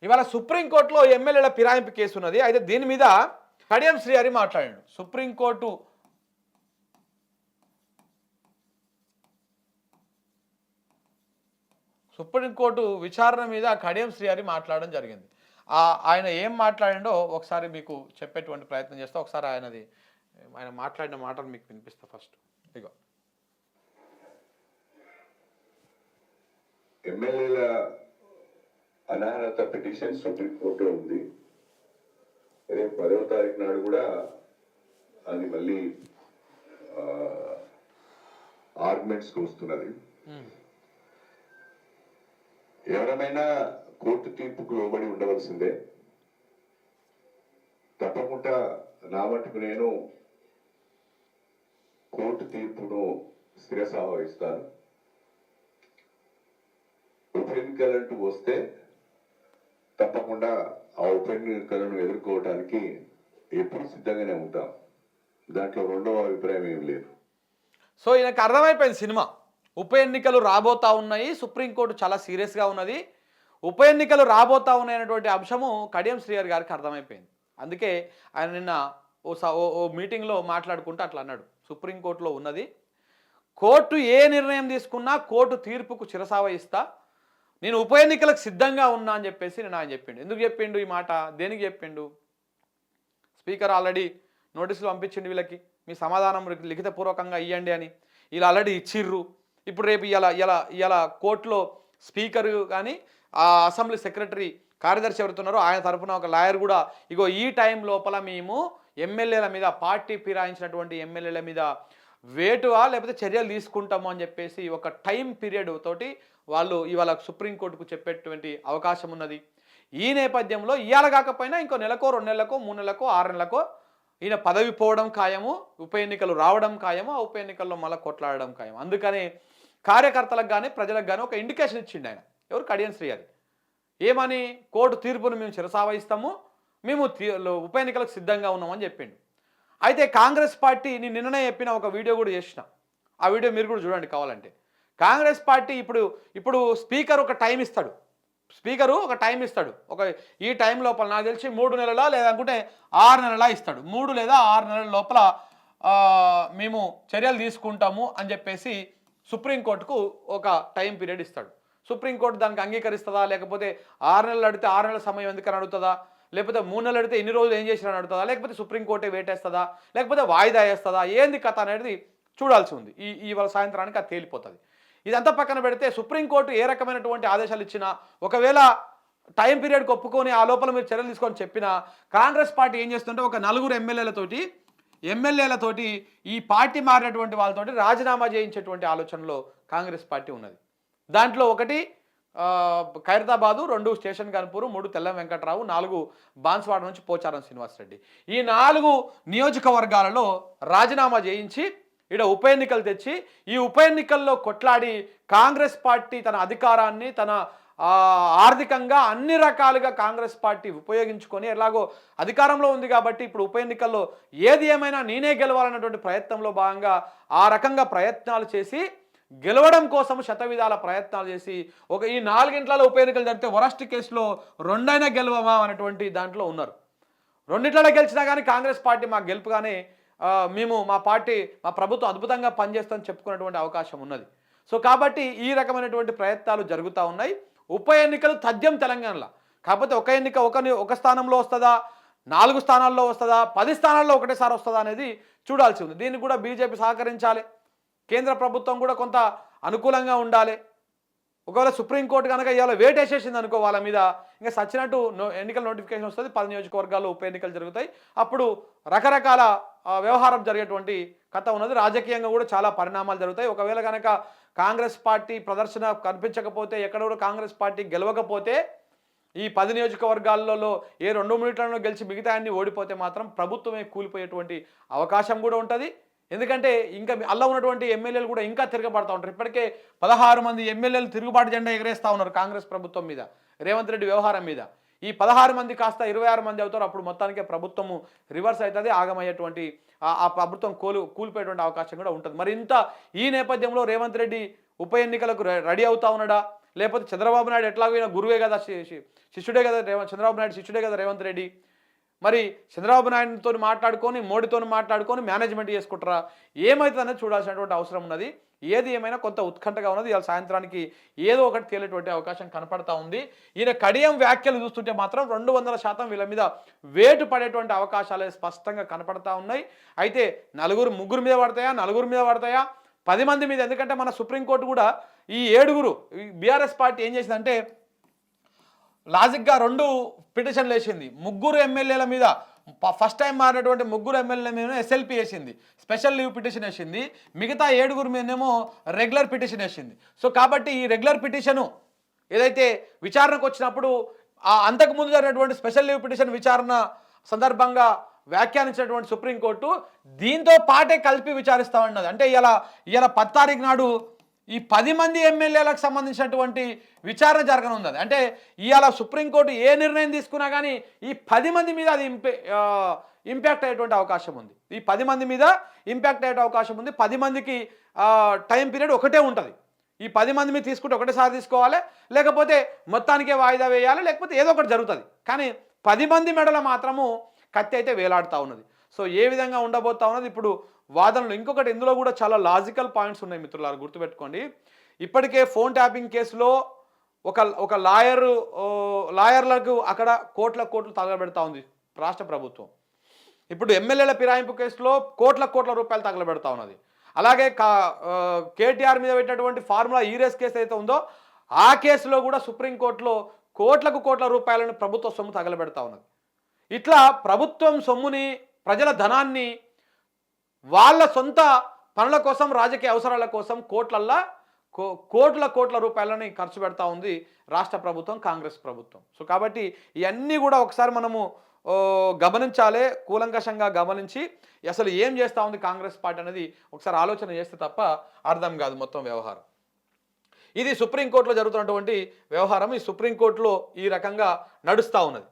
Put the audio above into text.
ఇవాళ సుప్రీంకోర్టులో ఎమ్మెల్యేల ఫిరాయింపు కేసు ఉన్నది. అయితే దీని మీద కడియం శ్రీహరి మాట్లాడాడు. సుప్రీంకోర్టు విచారణ మీద కడియం శ్రీహరి మాట్లాడడం జరిగింది. ఆయన ఏం మాట్లాడిండో ఒకసారి మీకు చెప్పేటువంటి ప్రయత్నం చేస్తా. ఒకసారి ఆయన మాట్లాడిన మాటలు మీకు వినిపిస్తా. ఫస్ట్ ఇగో ఎమ్మెల్యేల అనర్హత పిటిషన్ సుప్రీంకోర్టులో ఉంది. రేపు 10వ తారీఖు నాడు కూడా అది మళ్ళీ ఆర్గ్యుమెంట్స్కి వస్తున్నది. ఎవరైనా కోర్టు తీర్పుకు లోబడి ఉండవలసిందే. తప్పకుండా నా మటుకు నేను కోర్టు తీర్పును శిరసావహిస్తాను. ఉప ఎన్నికలంటూ వస్తే తప్పకుండా ఆ ఉప ఎన్నికలను ఎదుర్కోవటానికి ఎప్పుడు సిద్ధంగానే ఉంటాం. దాంట్లో రెండవ అభిప్రాయం ఏం లేదు. సో ఈయనకు అర్థమైపోయింది సినిమా. ఉప ఎన్నికలు రాబోతా ఉన్నాయి, సుప్రీంకోర్టు చాలా సీరియస్గా ఉన్నది, ఉప ఎన్నికలు రాబోతా ఉన్నాయనేటువంటి అంశము కడియం శ్రీహరి గారికి అర్థమైపోయింది. అందుకే ఆయన నిన్న ఓ మీటింగ్లో మాట్లాడుకుంటూ అట్లా అన్నాడు. సుప్రీంకోర్టులో ఉన్నది, కోర్టు ఏ నిర్ణయం తీసుకున్నా కోర్టు తీర్పుకు శిరసావహిస్తా, నేను ఉప ఎన్నికలకు సిద్ధంగా ఉన్నా అని చెప్పేసి నేను ఆయన చెప్పిండు. ఎందుకు చెప్పిండు ఈ మాట, దేనికి చెప్పిండు? స్పీకర్ ఆల్రెడీ నోటీసులు పంపించిండు వీళ్ళకి, మీ సమాధానం లిఖితపూర్వకంగా ఇవ్వండి అని. ఇలా ఆల్రెడీ ఇచ్చిర్రు. ఇప్పుడు రేపు ఇలా కోర్టులో స్పీకర్ కానీ ఆ అసెంబ్లీ సెక్రటరీ కార్యదర్శి ఎవరుతున్నారో ఆయన తరఫున ఒక లాయర్ కూడా ఇగో ఈ టైం లోపల మేము ఎమ్మెల్యేల మీద, పార్టీ ఫిరాయించినటువంటి ఎమ్మెల్యేల మీద వేటువా లేకపోతే చర్యలు తీసుకుంటాము అని చెప్పేసి ఒక టైం పీరియడ్ తోటి వాళ్ళు ఇవాళ సుప్రీంకోర్టుకు చెప్పేటువంటి అవకాశం ఉన్నది. ఈ నేపథ్యంలో ఇవాళ కాకపోయినా ఇంకో నెలకో, 2 నెలలకో, 3 నెలలకో, 6 నెలలకో ఈయన పదవి పోవడం ఖాయము, ఉప ఎన్నికలు రావడం ఖాయము, ఆ ఉప ఎన్నికల్లో మళ్ళీ కొట్లాడడం ఖాయం. అందుకని కార్యకర్తలకు కానీ ప్రజలకు కానీ ఒక ఇండికేషన్ ఇచ్చిండు ఆయన. ఎవరు? కడియం శ్రీహరి. ఏమని? కోర్టు తీర్పును మేము శిరసావహిస్తాము, మేము ఉప ఎన్నికలకు సిద్ధంగా ఉన్నామని చెప్పిండు. అయితే కాంగ్రెస్ పార్టీ నిన్ననే చెప్పిన ఒక వీడియో కూడా చేసిన, ఆ వీడియో మీరు కూడా చూడండి కావాలంటే. కాంగ్రెస్ పార్టీ ఇప్పుడు స్పీకర్ ఒక టైం ఇస్తాడు, ఒక ఈ టైం లోపల నాకు తెలిసి 3 నెలల లేదనుకుంటే 6 నెలల ఇస్తాడు. 3 లేదా 6 నెలల లోపల మేము చర్యలు తీసుకుంటాము అని చెప్పేసి సుప్రీంకోర్టుకు ఒక టైం పీరియడ్ ఇస్తాడు. సుప్రీంకోర్టు దానికి అంగీకరిస్తుందా, లేకపోతే 6 నెలలు అడిగితే 6 నెలల సమయం ఎందుకని అడుగుతుందా, లేకపోతే 3 నెలలు అడిగితే ఎన్ని రోజులు ఏం చేసినా అడుగుతుందా, లేకపోతే సుప్రీంకోర్టే వేటేస్తుందా, లేకపోతే వాయిదా వేస్తుందా, ఏంది కథ అనేది చూడాల్సి ఉంది. ఇవాళ సాయంత్రానికి అది తేలిపోతుంది. ఇదంతా పక్కన పెడితే సుప్రీంకోర్టు ఏ రకమైనటువంటి ఆదేశాలు ఇచ్చినా, ఒకవేళ టైం పీరియడ్కి ఒప్పుకొని ఆ లోపల మీరు చర్యలు తీసుకొని చెప్పినా, కాంగ్రెస్ పార్టీ ఏం చేస్తుంటే ఒక 4 ఎమ్మెల్యేలతోటి ఈ పార్టీ మారినటువంటి వాళ్ళతోటి రాజీనామా చేయించేటువంటి ఆలోచనలో కాంగ్రెస్ పార్టీ ఉన్నది. దాంట్లో 1 ఖైరతాబాదు, 2 స్టేషన్ గన్పూర్, 3 తెల్లం వెంకట్రావు, 4 బాన్స్వాడ నుంచి పోచారం శ్రీనివాసరెడ్డి. ఈ 4 నియోజకవర్గాలలో రాజీనామా చేయించి ఇక్కడ ఉప ఎన్నికలు తెచ్చి ఈ ఉప ఎన్నికల్లో కొట్లాడి కాంగ్రెస్ పార్టీ తన అధికారాన్ని, తన ఆర్థికంగా అన్ని రకాలుగా కాంగ్రెస్ పార్టీ ఉపయోగించుకొని ఎలాగో అధికారంలో ఉంది కాబట్టి ఇప్పుడు ఉప ఎన్నికల్లో ఏది ఏమైనా నేనే గెలవాలన్నటువంటి ప్రయత్నంలో భాగంగా ఆ రకంగా ప్రయత్నాలు చేసి గెలవడం కోసం శతవిధాల ప్రయత్నాలు చేసి ఈ 4 గంటల ఉప ఎన్నికలు జరిగితే వరస్ట్ కేసులో 2 గెలవమా అనేటువంటి దాంట్లో ఉన్నారు. 2 గెలిచినా కానీ కాంగ్రెస్ పార్టీ మా గెలుపుగానే మేము మా ప్రభుత్వం అద్భుతంగా పనిచేస్తుందని చెప్పుకునేటువంటి అవకాశం ఉన్నది. సో కాబట్టి ఈ రకమైనటువంటి ప్రయత్నాలు జరుగుతూ ఉన్నాయి. ఉప ఎన్నికలు తథ్యం తెలంగాణలో. కాకపోతే ఒక ఎన్నిక ఒక స్థానంలో వస్తుందా, 4 స్థానాల్లో వస్తుందా, 10 స్థానాల్లో ఒకటేసారి వస్తుందా అనేది చూడాల్సి ఉంది. దీనికి కూడా బీజేపీ సహకరించాలి, కేంద్ర ప్రభుత్వం కూడా కొంత అనుకూలంగా ఉండాలి. ఒకవేళ సుప్రీంకోర్టు కనుక ఇవాళ వేటేసేసింది అనుకో వాళ్ళ మీద, ఇంకా సచ్చినట్టు ఎన్నికల నోటిఫికేషన్ వస్తుంది, 10 నియోజకవర్గాల్లో ఉప ఎన్నికలు జరుగుతాయి. అప్పుడు రకరకాల వ్యవహారం జరిగేటువంటి కథ ఉన్నది. రాజకీయంగా కూడా చాలా పరిణామాలు జరుగుతాయి. ఒకవేళ కనుక కాంగ్రెస్ పార్టీ ప్రదర్శన కనిపించకపోతే, ఎక్కడ కూడా కాంగ్రెస్ పార్టీ గెలవకపోతే, ఈ 10 నియోజకవర్గాలలో ఏ 2 గెలిచి మిగతా అన్ని ఓడిపోతే మాత్రం ప్రభుత్వమే కూలిపోయేటువంటి అవకాశం కూడా ఉంటుంది. ఎందుకంటే ఇంకా అలా ఉన్నటువంటి ఎమ్మెల్యేలు కూడా ఇంకా తిరగబడతా ఉంటారు. ఇప్పటికే 16 మంది ఎమ్మెల్యేలు తిరుగుబాటు జెండా ఎగరేస్తూ ఉన్నారు కాంగ్రెస్ ప్రభుత్వం మీద, రేవంత్ రెడ్డి వ్యవహారం మీద. ఈ 16 మంది కాస్త 26 మంది అవుతారు. అప్పుడు మొత్తానికి ప్రభుత్వము రివర్స్ అవుతుంది, ఆగమయ్యేటువంటి ఆ ప్రభుత్వం కూలిపోయేటువంటి అవకాశం కూడా ఉంటుంది. మరి ఈ నేపథ్యంలో రేవంత్ రెడ్డి ఉప ఎన్నికలకు రెడీ అవుతా ఉన్నాడా, లేకపోతే చంద్రబాబు నాయుడు ఎట్లాగో ఈయన గురువే కదా, శిష్యుడే కదా చంద్రబాబు నాయుడు శిష్యుడే కదా రేవంత్ రెడ్డి, మరి చంద్రబాబు నాయుడుతో మాట్లాడుకొని మోడీతో మాట్లాడుకొని మేనేజ్మెంట్ చేసుకుంటారా, ఏమవుతుందనేది చూడాల్సినటువంటి అవసరం ఉన్నది. ఏది ఏమైనా కొంత ఉత్కంఠగా ఉన్నది. ఇవాళ సాయంత్రానికి ఏదో ఒకటి తేలేటువంటి అవకాశం కనపడతా ఉంది. ఈయన కడియం వ్యాఖ్యలు చూస్తుంటే మాత్రం 200% వీళ్ళ మీద వేటు పడేటువంటి అవకాశాలు స్పష్టంగా కనపడతా ఉన్నాయి. అయితే ముగ్గురు మీద పడతాయా, నలుగురు మీద పడతాయా, 10 మంది మీద? ఎందుకంటే మన సుప్రీంకోర్టు కూడా ఈ 7 బీఆర్ఎస్ పార్టీ ఏం చేసిందంటే లాజిక్గా 2 పిటిషన్లు వేసింది. 3 ఎమ్మెల్యేల మీద, ఫస్ట్ టైం మారినటువంటి 3 ఎమ్మెల్యేల మీద ఎస్ఎల్పి వేసింది, స్పెషల్ లీవ్ పిటిషన్ వేసింది. మిగతా 7 మీదనేమో రెగ్యులర్ పిటిషన్ వేసింది. సో కాబట్టి ఈ రెగ్యులర్ పిటిషను ఏదైతే విచారణకు వచ్చినప్పుడు అంతకుముందు జరిగినటువంటి స్పెషల్ లీవ్ పిటిషన్ విచారణ సందర్భంగా వ్యాఖ్యానించినటువంటి సుప్రీంకోర్టు దీంతో పాటే కలిపి విచారిస్తామన్నది. అంటే ఇలా 10 తారీఖు నాడు ఈ 10 మంది ఎమ్మెల్యేలకు సంబంధించినటువంటి విచారణ జరగనున్నది. అంటే ఇవాళ సుప్రీంకోర్టు ఏ నిర్ణయం తీసుకున్నా కానీ ఈ 10 మంది మీద అది ఇంపాక్ట్ అయ్యేటువంటి అవకాశం ఉంది. ఈ 10 మంది మీద ఇంపాక్ట్ అయ్యే అవకాశం ఉంది. 10 మందికి టైం పీరియడ్ ఒకటే ఉంటుంది. ఈ 10 మంది మీద తీసుకుంటే ఒకటేసారి తీసుకోవాలి, లేకపోతే మొత్తానికే వాయిదా వేయాలి, లేకపోతే ఏదో ఒకటి జరుగుతుంది. కానీ 10 మంది మెడల మాత్రము కత్తి అయితే వేలాడుతూ ఉన్నది. సో ఏ విధంగా ఉండబోతా ఉన్నది ఇప్పుడు వాదనలు. ఇంకొకటి ఇందులో కూడా చాలా లాజికల్ పాయింట్స్ ఉన్నాయి మిత్రులారా, గుర్తుపెట్టుకోండి. ఇప్పటికే ఫోన్ ట్యాపింగ్ కేసులో ఒక లాయర్లకు అక్కడ కోట్లు తగలబెడతా ఉంది రాష్ట్ర ప్రభుత్వం. ఇప్పుడు ఎమ్మెల్యేల ఫిరాయింపు కేసులో కోట్ల రూపాయలు తగలబెడతా ఉన్నది. అలాగే కేటీఆర్ మీద పెట్టినటువంటి ఫార్ములా ఈరేస్ కేసు అయితే ఉందో ఆ కేసులో కూడా సుప్రీంకోర్టులో కోట్ల రూపాయలను ప్రభుత్వ సొమ్ము తగలబెడతా ఉన్నది. ఇట్లా ప్రభుత్వం సొమ్ముని, ప్రజల ధనాన్ని వాళ్ళ సొంత పనుల కోసం, రాజకీయ అవసరాల కోసం కోట్ల రూపాయలని ఖర్చు పెడతా ఉంది రాష్ట్ర ప్రభుత్వం, కాంగ్రెస్ ప్రభుత్వం. సో కాబట్టి ఇవన్నీ కూడా ఒకసారి మనము గమనించాలి, కూలంకషంగా గమనించి అసలు ఏం చేస్తూ ఉంది కాంగ్రెస్ పార్టీ అనేది ఒకసారి ఆలోచన చేస్తే తప్ప అర్థం కాదు మొత్తం వ్యవహారం. ఇది సుప్రీంకోర్టులో జరుగుతున్నటువంటి వ్యవహారం. ఈ సుప్రీంకోర్టులో ఈ రకంగా నడుస్తూ ఉన్నది.